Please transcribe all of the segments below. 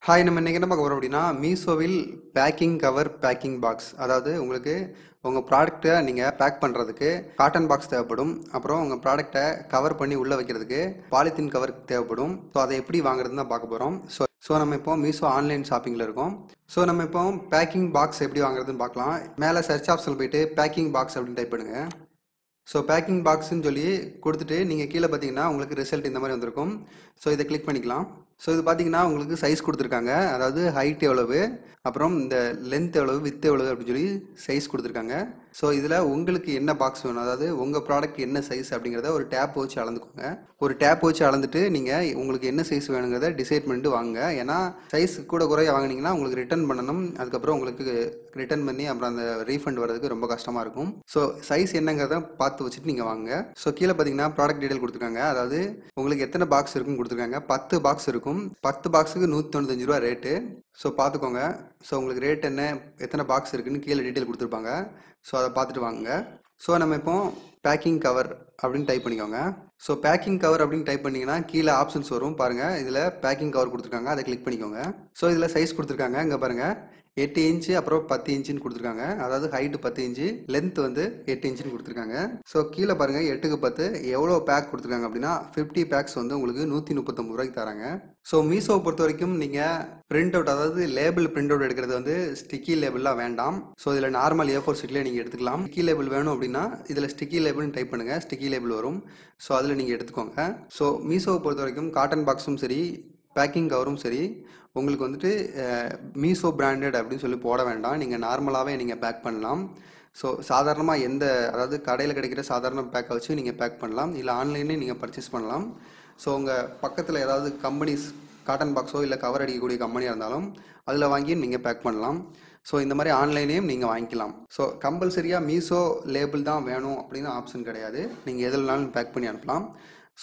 Hi, நம்ம இன்னைக்கு என்ன பார்க்க போறோம் அப்படின்னா, மீஷோவில் பேக்கிங் கவர் பேக்கிங் பாக்ஸ். அதாவது உங்களுக்கு உங்கள் ப்ராடக்ட்டை நீங்கள் பேக் பண்ணுறதுக்கு காட்டன் பாக்ஸ் தேவைப்படும். அப்புறம் உங்கள் ப்ராடக்ட்டை கவர் பண்ணி உள்ளே வைக்கிறதுக்கு பாலித்தீன் கவர் தேவைப்படும். ஸோ அதை எப்படி வாங்குறதுன்னு தான் பார்க்க போகிறோம். ஸோ நம்ம இப்போ மீஷோ ஆன்லைன் ஷாப்பிங்கில் இருக்கோம். ஸோ நம்ம இப்போ பேக்கிங் பாக்ஸ் எப்படி வாங்குறதுன்னு பார்க்கலாம். மேலே சர்ச் ஆப்ஷனில் போயிட்டு பேக்கிங் பாக்ஸ் அப்படின்னு டைப் பண்ணுங்கள். ஸோ பேக்கிங் பாக்ஸ்ன்னு சொல்லி கொடுத்துட்டு நீங்கள் கீழே பார்த்தீங்கன்னா உங்களுக்கு ரிசல்ட் இந்த மாதிரி வந்திருக்கும். ஸோ இதை கிளிக் பண்ணிக்கலாம். ஸோ இது பார்த்தீங்கன்னா உங்களுக்கு சைஸ் கொடுத்துருக்காங்க. அதாவது ஹைட் எவ்வளவு, அப்புறம் இந்த லென்த் எவ்வளவு, வித் எவ்வளவு அப்படின்னு சொல்லி சைஸ் கொடுத்துருக்காங்க. ஸோ இதில் உங்களுக்கு என்ன பாக்ஸ் வேணும், அதாவது உங்கள் ப்ராடக்ட் என்ன சைஸ் அப்படிங்கிறத ஒரு டேப் வச்சு அளந்துக்கோங்க. ஒரு டேப் வச்சு அளந்துட்டு நீங்கள் உங்களுக்கு என்ன சைஸ் வேணுங்கிறத டிசைட் பண்ணிட்டு வாங்க. ஏன்னா சைஸ் கூட குறைய வாங்கினீங்கன்னா உங்களுக்கு ரிட்டர்ன் பண்ணணும். அதுக்கப்புறம் உங்களுக்கு ரிட்டர்ன் பண்ணி அப்புறம் அந்த ரீஃபண்ட் வர்றதுக்கு ரொம்ப கஷ்டமாக இருக்கும். ஸோ சைஸ் என்னங்கிறத பார்த்து வச்சுட்டு நீங்கள் வாங்க. ஸோ கீழே பார்த்தீங்கன்னா ப்ராடக்ட் டீடைல் கொடுத்துருக்காங்க. அதாவது உங்களுக்கு எத்தனை பாக்ஸ் இருக்குன்னு கொடுத்துருக்காங்க. 10 பாக்ஸ் இருக்கும். 10 பாக்ஸுக்கு 195 ரூபா ரேட்டு. ஸோ பார்த்துக்கோங்க. ஸோ உங்களுக்கு ரேட் என்ன, எத்தனை பாக்ஸ் இருக்குன்னு கீழே டீட்டெயில் கொடுத்துருப்பாங்க. ஸோ அதை பார்த்துட்டு வாங்க. ஸோ நம்ம இப்போ பேக்கிங் கவர் அப்படின்னு டைப் பண்ணிக்கோங்க. ஸோ பேக்கிங் கவர் அப்படின்னு டைப் பண்ணிங்கன்னா கீழே ஆப்ஷன்ஸ் வரும் பாருங்கள். இதில் பேக்கிங் கவர் கொடுத்துருக்காங்க, அதை கிளிக் பண்ணிக்கோங்க. ஸோ இதில் சைஸ் கொடுத்துருக்காங்க. இங்கே பாருங்கள் 8 இன்ச்சு அப்புறம் 10 இன்ச்சுன்னு கொடுத்துருக்காங்க. அதாவது ஹைட்டு 10 இன்ச்சு, லென்த் வந்து 8 இன்ச்சுன்னு கொடுத்துருக்காங்க. ஸோ கீழே பாருங்கள் 8க்கு 10 எவ்வளோ பேக் கொடுத்துருக்காங்க அப்படின்னா 50 பேக்ஸ் வந்து உங்களுக்கு 139 ரூபாய்க்கு தராங்க. ஸோ மீஷோவை பொறுத்த வரைக்கும் நீங்கள் பிரிண்ட் அவுட், அதாவது லேபிள் பிரிண்ட் அவுட் எடுக்கிறது வந்து ஸ்டிக்கி லேபிள்லாம் வேண்டாம். ஸோ இதில் நார்மல் A4 ஷீட்லேயே நீங்கள் எடுத்துக்கலாம். ஸ்டிக்கி லேபிள் வேணும் அப்படின்னா இதில் ஸ்டிக்கி லேபிள்னு டைப் பண்ணுங்கள், ஸ்டிக்கி லேபிள் வரும். ஸோ அதில் நீங்கள் எடுத்துக்கோங்க. ஸோ மீஷோவை பொறுத்த வரைக்கும் காட்டன் பாக்ஸும் சரி, பேக்கிங் கவரும் சரி, உங்களுக்கு வந்துட்டு மீஷோ பிராண்டட் அப்படின்னு சொல்லி போட வேண்டாம். நீங்கள் நார்மலாகவே நீங்கள் பேக் பண்ணலாம். ஸோ சாதாரணமாக அதாவது கடையில் கிடைக்கிற சாதாரண பேக்கை வச்சு நீங்கள் பேக் பண்ணலாம். இல்லை ஆன்லைன்லேயும் நீங்கள் பர்ச்சேஸ் பண்ணலாம். ஸோ உங்கள் பக்கத்தில் ஏதாவது கம்பெனிஸ் காட்டன் பாக்ஸோ இல்லை கவர் அடிக்கக்கூடிய கம்பெனியாக இருந்தாலும் அதில் வாங்கி நீங்கள் பேக் பண்ணலாம். ஸோ இந்த மாதிரி ஆன்லைன்லேயும் நீங்கள் வாங்கிக்கலாம். ஸோ கம்பல்சரியாக மீஷோ லேபிள் தான் வேணும் அப்படின்னு ஆப்ஷன் கிடையாது. நீங்கள் எதுலனாலும் பேக் பண்ணி அனுப்பலாம்.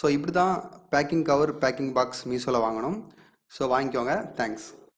ஸோ இப்படி தான் பேக்கிங் கவர் பேக்கிங் பாக்ஸ் மீஷோவில் வாங்கணும். ஸோ வாங்கிக்கோங்க. தேங்க்ஸ்.